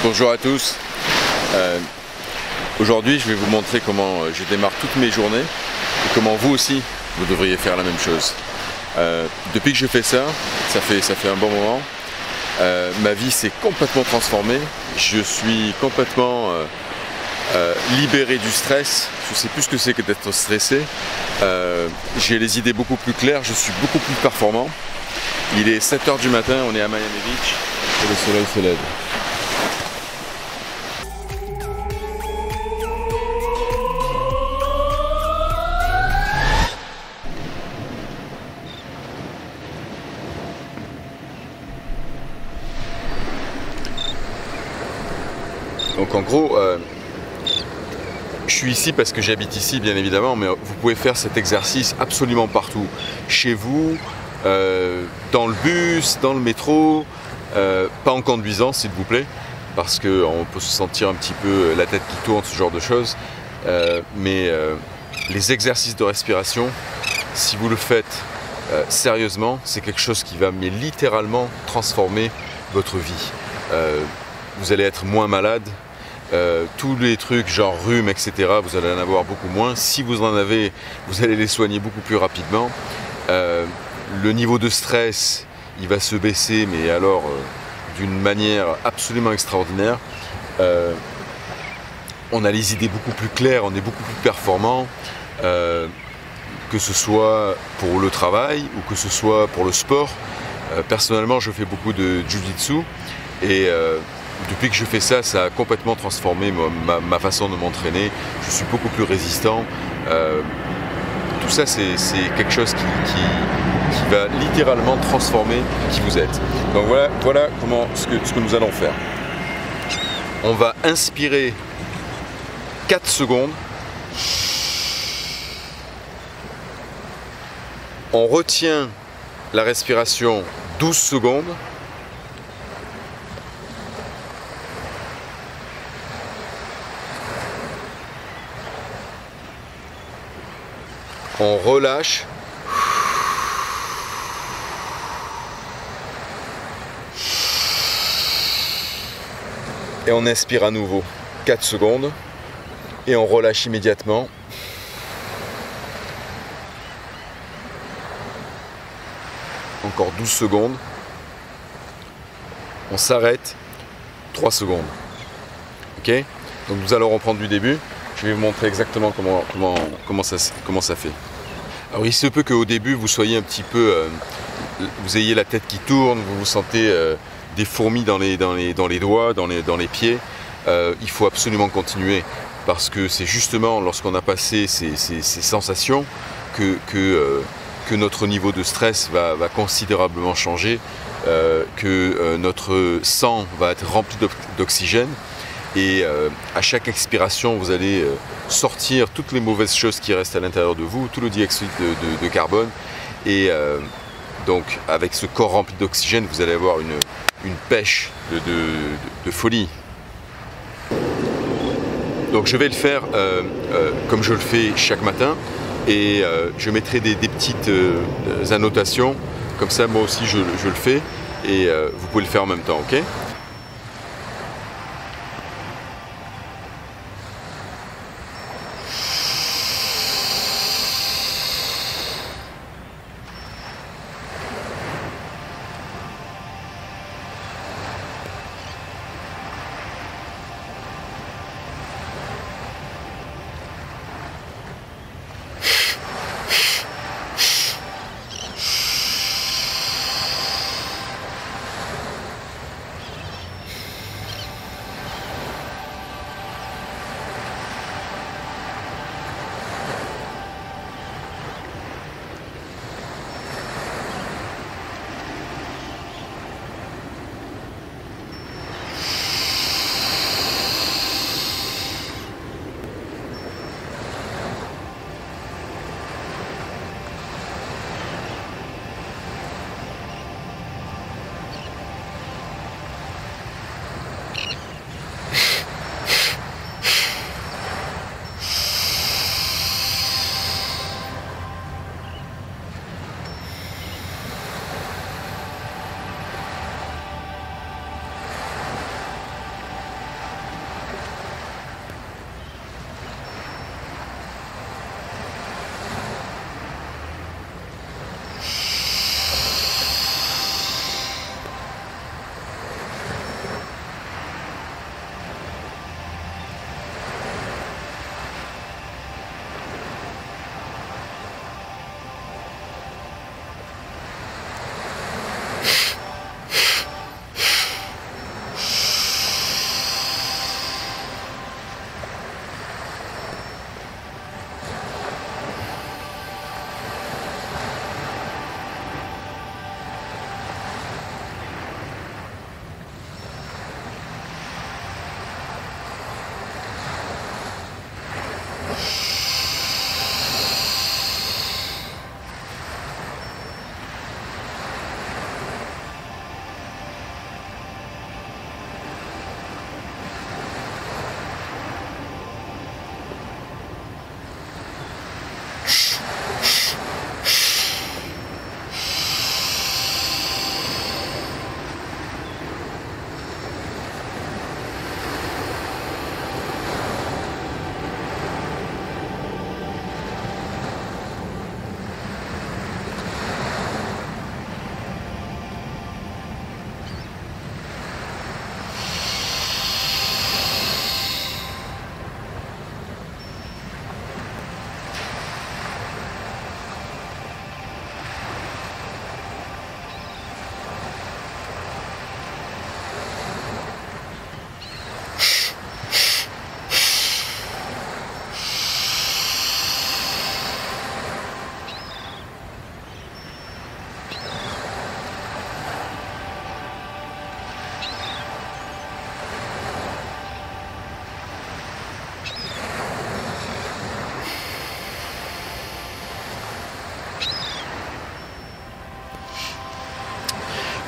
Bonjour à tous. Aujourd'hui, je vais vous montrer comment je démarre toutes mes journées et comment vous aussi, vous devriez faire la même chose. Depuis que je fais ça, ça fait un bon moment. Ma vie s'est complètement transformée. Je suis complètement libéré du stress. Je ne sais plus ce que c'est que d'être stressé. J'ai les idées beaucoup plus claires. Je suis beaucoup plus performant. Il est 7 h du matin, on est à Miami Beach et le soleil se lève. Donc en gros, je suis ici parce que j'habite ici bien évidemment, mais vous pouvez faire cet exercice absolument partout. Chez vous, dans le bus, dans le métro, pas en conduisant s'il vous plaît, parce qu'on peut se sentir un petit peu la tête qui tourne, ce genre de choses. Mais les exercices de respiration, si vous le faites sérieusement, c'est quelque chose qui va littéralement transformer votre vie. Vous allez être moins malade. Tous les trucs genre rhume, etc., vous allez en avoir beaucoup moins. Si vous en avez, vous allez les soigner beaucoup plus rapidement. Le niveau de stress, il va se baisser, mais alors d'une manière absolument extraordinaire. On a les idées beaucoup plus claires, on est beaucoup plus performant, que ce soit pour le travail ou que ce soit pour le sport. Personnellement, je fais beaucoup de jiu-jitsu et depuis que je fais ça, ça a complètement transformé ma façon de m'entraîner. Je suis beaucoup plus résistant. Tout ça, c'est quelque chose qui va littéralement transformer qui vous êtes. Donc voilà ce que nous allons faire. On va inspirer 4 secondes. On retient la respiration 12 secondes. On relâche. Et on inspire à nouveau 4 secondes. Et on relâche immédiatement. Encore 12 secondes. On s'arrête 3 secondes. Ok? Donc nous allons reprendre du début. Je vais vous montrer exactement comment ça fait. Alors il se peut qu'au début vous soyez un petit peu, vous ayez la tête qui tourne, vous vous sentez des fourmis dans les doigts, dans les pieds. Il faut absolument continuer parce que c'est justement lorsqu'on a passé ces sensations que notre niveau de stress va considérablement changer, que notre sang va être rempli d'oxygène. Et à chaque expiration, vous allez sortir toutes les mauvaises choses qui restent à l'intérieur de vous, tout le dioxyde de carbone. Et donc, avec ce corps rempli d'oxygène, vous allez avoir une pêche de folie. Donc, je vais le faire comme je le fais chaque matin. Et je mettrai des petites annotations. Comme ça, moi aussi, je le fais. Et vous pouvez le faire en même temps, ok ?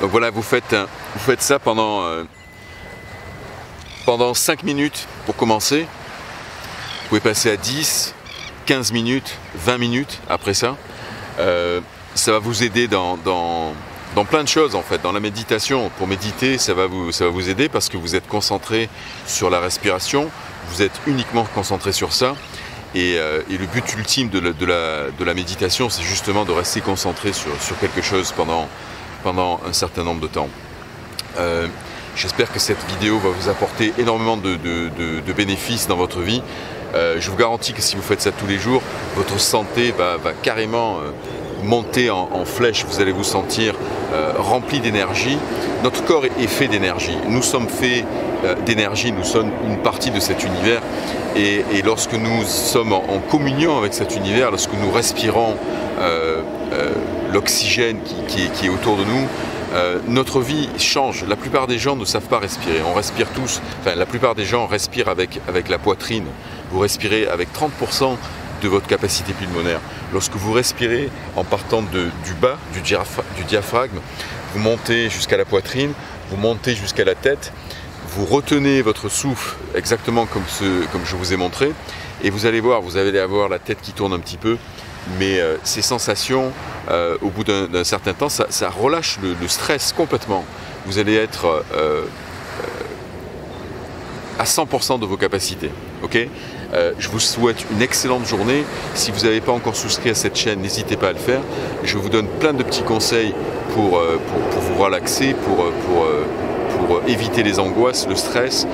Donc voilà, vous faites ça pendant 5 minutes pour commencer. Vous pouvez passer à 10, 15 minutes, 20 minutes après ça. Ça va vous aider dans plein de choses en fait. Dans la méditation, pour méditer, ça va vous aider parce que vous êtes concentré sur la respiration, vous êtes uniquement concentré sur ça. Et le but ultime de la méditation, c'est justement de rester concentré sur quelque chose pendant un certain nombre de temps. J'espère que cette vidéo va vous apporter énormément de bénéfices dans votre vie. Je vous garantis que si vous faites ça tous les jours, votre santé va carrément monter en flèche. Vous allez vous sentir rempli d'énergie. Notre corps est fait d'énergie. Nous sommes faits d'énergie, nous sommes une partie de cet univers. Et lorsque nous sommes en communion avec cet univers, lorsque nous respirons l'oxygène qui est autour de nous, notre vie change. La plupart des gens ne savent pas respirer. On respire tous, enfin la plupart des gens respirent avec la poitrine. Vous respirez avec 30% de votre capacité pulmonaire. Lorsque vous respirez en partant du bas, du diaphragme, vous montez jusqu'à la poitrine, vous montez jusqu'à la tête, vous retenez votre souffle exactement comme je vous ai montré, et vous allez voir, vous allez avoir la tête qui tourne un petit peu, mais ces sensations, au bout d'un certain temps, ça relâche le stress complètement. Vous allez être à 100% de vos capacités. Okay, je vous souhaite une excellente journée. Si vous n'avez pas encore souscrit à cette chaîne, n'hésitez pas à le faire. Je vous donne plein de petits conseils pour vous relaxer, pour éviter les angoisses, le stress.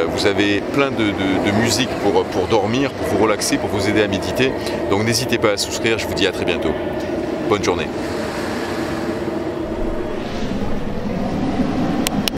Vous avez plein de musique pour dormir, pour vous relaxer, pour vous aider à méditer. Donc n'hésitez pas à souscrire. Je vous dis à très bientôt. Bonne journée.